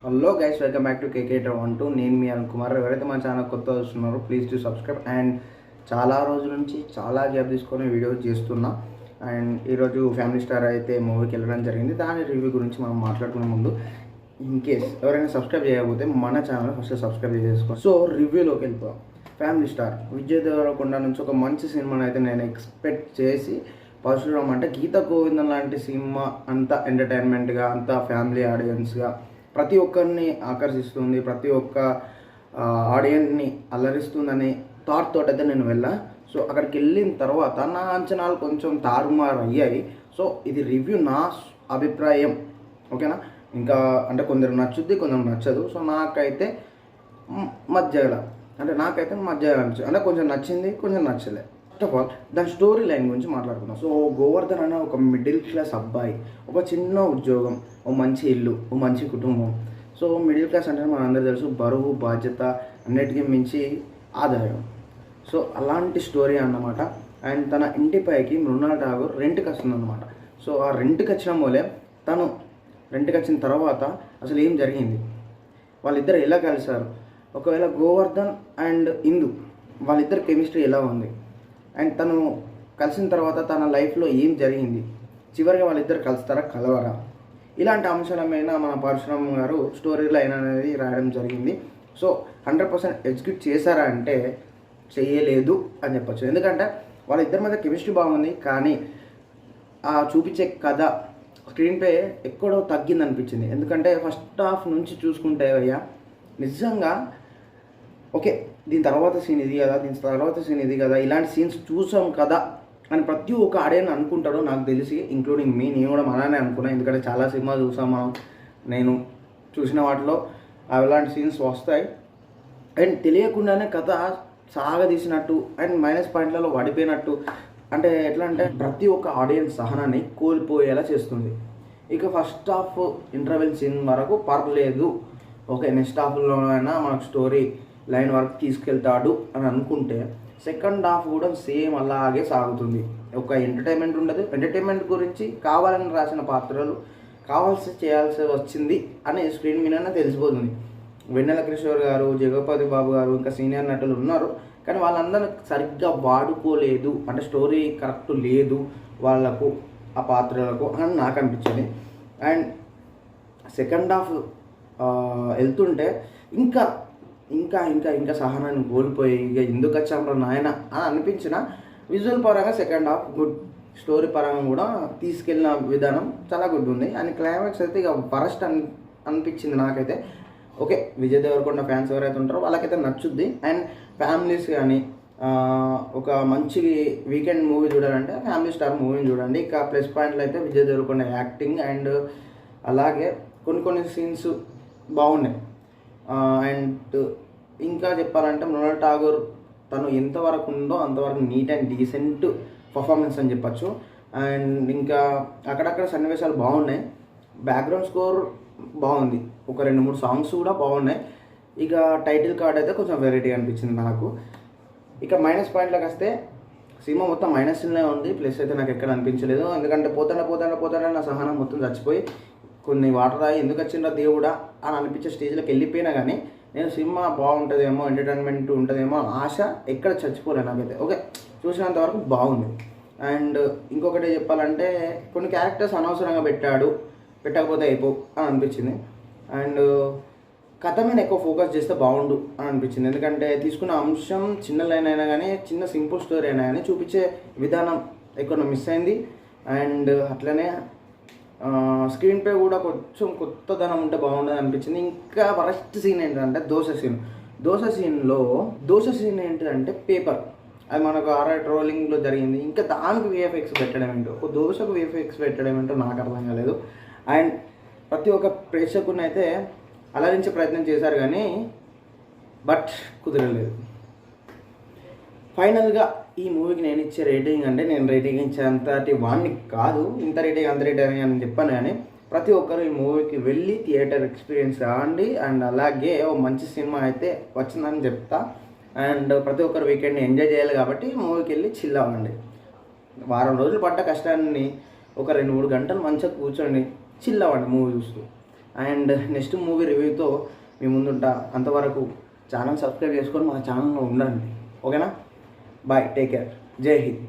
Hello guys, welcome back to KK12. నేను మీ అరుణ్ కుమార్. ఎవరైతే మన ఛానల్ కొత్త వస్తున్నారో ప్లీజ్ టు సబ్స్క్రైబ్. అండ్ చాలా రోజుల నుంచి చాలా గ్యాప్ తీసుకొని వీడియోస్ చేస్తున్నా. అండ్ ఈరోజు ఫ్యామిలీ స్టార్ అయితే మూవీకి వెళ్ళడం జరిగింది. దాని రివ్యూ గురించి మనం మాట్లాడుకునే ముందు ఇన్ కేస్ ఎవరైనా సబ్స్క్రైబ్ చేయకపోతే మన ఛానల్ ఫస్ట్ సబ్స్క్రైబ్ చేసుకోండి. సో రివ్యూలోకి వెళ్ళిపోయాం. ఫ్యామిలీ స్టార్ విజయ్ దేవరకొండ నుంచి ఒక మంచి సినిమాని అయితే నేను ఎక్స్పెక్ట్ చేసి పరశురామ్ అంటే గీత గోవిందం లాంటి సినిమా అంత ఎంటర్టైన్మెంట్గా, అంత ఫ్యామిలీ ఆడియన్స్గా ప్రతి ఒక్కరిని ఆకర్షిస్తుంది, ప్రతి ఒక్క ఆడియన్స్ని అల్లరిస్తుందని థాట్ తోటి అయితే నేను వెళ్ళా. సో అక్కడికి వెళ్ళిన తర్వాత నా అంచనాలు కొంచెం తారుమారు అయ్యాయి. సో ఇది రివ్యూ నా అభిప్రాయం, ఓకేనా? ఇంకా అంటే కొందరు నచ్చుద్ది, కొందరు నచ్చదు. సో నాకైతే మధ్యలో అనిపించింది. అంటే కొంచెం నచ్చింది, కొంచెం నచ్చలే. ఫస్ట్ ఆఫ్ ఆల్ దాని స్టోరీ లైన్ గురించి మాట్లాడుకుందాం. సో గోవర్ధన్ అనే ఒక మిడిల్ క్లాస్ అబ్బాయి, ఒక చిన్న ఉద్యోగం, ఓ మంచి ఇల్లు, ఓ మంచి కుటుంబం. సో మిడిల్ క్లాస్ అంటే మనందరూ తెలుసు, బరువు బాధ్యత అన్నిటికీ మించి ఆదాయం. సో అలాంటి స్టోరీ అన్నమాట. అండ్ తన ఇంటిపైకి మృణాల్ ఠాగూర్ రెంట్కి వస్తుందన్నమాట. సో ఆ రెంట్కి వచ్చిన మూలే తను రెంట్కి వచ్చిన తర్వాత అసలు ఏం జరిగింది, వాళ్ళిద్దరు ఎలా కలిశారు, ఒకవేళ గోవర్ధన్ అండ్ ఇందు వాళ్ళిద్దరు కెమిస్ట్రీ ఎలా ఉంది, అండ్ తను కలిసిన తర్వాత తన లైఫ్లో ఏం జరిగింది, చివరిగా వాళ్ళిద్దరు కలుస్తారా కలవరా, ఇలాంటి అంశాల మీద మన పరశురామ్ గారు స్టోరీ లైన్ అనేది రాయడం జరిగింది. సో 100% ఎగ్జిక్యూట్ చేశారా అంటే చేయలేదు అని చెప్పచ్చు. ఎందుకంటే వాళ్ళిద్దరి మధ్య కెమిస్ట్రీ బాగుంది, కానీ ఆ చూపించే కథ స్క్రీన్ ప్లే ఎక్కడో తగ్గింది అనిపించింది. ఎందుకంటే ఫస్ట్ హాఫ్ నుంచి చూసుకుంటే అయ్యా నిజంగా ఓకే, దీని తర్వాత సీన్ ఇది కదా, దీని తర్వాత సీన్ ఇది కదా, ఇలాంటి సీన్స్ చూసాం కదా అని ప్రతి ఒక్క ఆడియన్ అనుకుంటాడు నాకు తెలిసి, ఇంక్లూడింగ్ మీ. నేను కూడా మననే అనుకున్నాను, ఎందుకంటే చాలా సినిమాలు చూసాం మనం. నేను చూసిన వాటిలో అలాంటి సీన్స్ వస్తాయి. అండ్ తెలియకుండానే కథ సాగదీసినట్టు అండ్ మైనస్ పాయింట్లలో పడిపోయినట్టు, అంటే ఎట్లా అంటే ప్రతి ఒక్క ఆడియన్స్ సహనాన్ని కోల్పోయేలా చేస్తుంది. ఇక ఫస్ట్ హాఫ్ ఇంటర్వెల్ సీన్ వరకు పర్లేదు, ఓకే, నెక్స్ట్ హాఫ్లో అయినా మనకు స్టోరీ లైన్ వరకు తీసుకెళ్తాడు అని అనుకుంటే సెకండ్ హాఫ్ కూడా సేమ్ అలాగే సాగుతుంది. ఒక ఎంటర్టైన్మెంట్ ఉండదు. ఎంటర్టైన్మెంట్ గురించి కావాలని రాసిన పాత్రలు కావాల్సి చేయాల్సి వచ్చింది అని స్క్రీన్ మీదనే తెలిసిపోతుంది. వెన్నెల కిషోర్ గారు, జగపతి బాబు గారు, ఇంకా సీనియర్ నటులు ఉన్నారు, కానీ వాళ్ళందరూ సరిగ్గా వాడుకోలేదు. అంటే స్టోరీ కరెక్ట్ లేదు వాళ్ళకు, ఆ పాత్రలకు అని నాకు అనిపించింది. అండ్ సెకండ్ హాఫ్ వెళ్తుంటే ఇంకా ఇంకా ఇంకా ఇంకా సహనాన్ని కోల్పోయి ఇక ఎందుకు వచ్చాము నాయన అని అనిపించిన. విజువల్ పరంగా సెకండ్ హాఫ్ గుడ్, స్టోరీ పరంగా కూడా తీసుకెళ్ళిన విధానం చాలా గుడ్ ఉంది. అండ్ క్లైమాక్స్ అయితే ఇక వరస్ట్ అనిపించింది నాకైతే. ఓకే, విజయ్ దేవరకొండ ఫ్యాన్స్ ఎవరైతే ఉంటారో వాళ్ళకైతే నచ్చుద్ది. అండ్ ఫ్యామిలీస్ కానీ ఒక మంచి వీకెండ్ మూవీ చూడాలంటే ఫ్యామిలీ స్టార్ మూవీని చూడండి. ఇక ప్లస్ పాయింట్లు అయితే విజయ్ దేవరకొండ యాక్టింగ్, అండ్ అలాగే కొన్ని సీన్స్ బాగున్నాయి. అండ్ ఇంకా చెప్పాలంటే మృణాల్ ఠాగూర్ తను ఎంతవరకు ఉందో అంతవరకు నీట్ అండ్ డీసెంట్ పర్ఫార్మెన్స్ అని చెప్పచ్చు. అండ్ ఇంకా అక్కడక్కడ సన్నివేశాలు బాగున్నాయి. బ్యాక్గ్రౌండ్ స్కోర్ బాగుంది, ఒక 2-3 సాంగ్స్ కూడా బాగున్నాయి. ఇక టైటిల్ కార్డ్ అయితే కొంచెం వెరైటీ అనిపించింది నాకు. ఇక మైనస్ పాయింట్లోకి వస్తే సినిమా మొత్తం మైనస్లోనే ఉంది, ప్లస్ అయితే నాకు ఎక్కడ అనిపించలేదు. ఎందుకంటే పోతాడా నా సహనం మొత్తం చచ్చిపోయి కొన్ని వాటర్ తాగి ఎందుకు వచ్చిందో దేవుడా అని అనిపించే స్టేజ్లోకి వెళ్ళిపోయినా కానీ నేను సినిమా బాగుంటుందేమో, ఎంటర్టైన్మెంట్ ఉంటుందేమో ఆశ ఎక్కడ చచ్చిపోలేదు నాకైతే. ఓకే, చూసినంత వరకు బాగుంది. అండ్ ఇంకొకటి చెప్పాలంటే కొన్ని క్యారెక్టర్స్ అనవసరంగా పెట్టకపోతే అయిపో అని అనిపించింది. అండ్ కథ మీద ఎక్కువ ఫోకస్ చేస్తే బాగుండు అని అనిపించింది. ఎందుకంటే తీసుకున్న అంశం చిన్న లైన్ అయినా కానీ, చిన్న సింపుల్ స్టోరీ అయినా కానీ చూపించే విధానం ఎక్కువ మిస్ అయింది. అండ్ అట్లనే స్క్రీన్ ప్లే కూడా కొంచెం కొత్తదనం ఉంటే బాగుండదు అనిపించింది. ఇంకా వరస్ట్ సీన్ ఏంటంటే దోశ సీన్ ఏంటంటే పేపర్, అది మనకు ఆర్ఐట్ రోలింగ్లో జరిగింది. ఇంకా దానికి VFX పెట్టడం ఏంటో, ఒక దోశకు VFX పెట్టడం ఏంటో నాకు అర్థం కాలేదు. అండ్ ప్రతి ఒక్క ప్రేక్షకుని అయితే అలరించే ప్రయత్నం చేశారు కానీ బట్ కుదరలేదు. ఫైనల్గా ఈ మూవీకి నేను ఇచ్చే రేటింగ్ అంటే, నేను రేటింగ్ ఇచ్చేంతటి వాడిని కాదు, ఇంత రేటింగ్ అంత రేటింగ్ అని చెప్పాను, కానీ ప్రతి ఒక్కరు ఈ మూవీకి వెళ్ళి థియేటర్ ఎక్స్పీరియన్స్ కావండి. అండ్ అలాగే ఓ మంచి సినిమా అయితే వచ్చిందని చెప్తా. అండ్ ప్రతి ఒక్కరు వీకెండ్ని ఎంజాయ్ చేయాలి కాబట్టి మూవీకి వెళ్ళి చిల్ అవ్వండి. వారం రోజులు పడ్డ కష్టాన్ని ఒక 2-3 గంటలు మంచిగా కూర్చోండి, చిల్ అవ్వండి మూవీ చూస్తూ. అండ్ నెక్స్ట్ మూవీ రివ్యూతో మీ ముందుంటా. అంతవరకు ఛానల్ సబ్స్క్రైబ్ చేసుకొని మా ఛానల్లో ఉండండి. ఓకేనా? బాయ్, టేక్ కేర్, జై హింద్.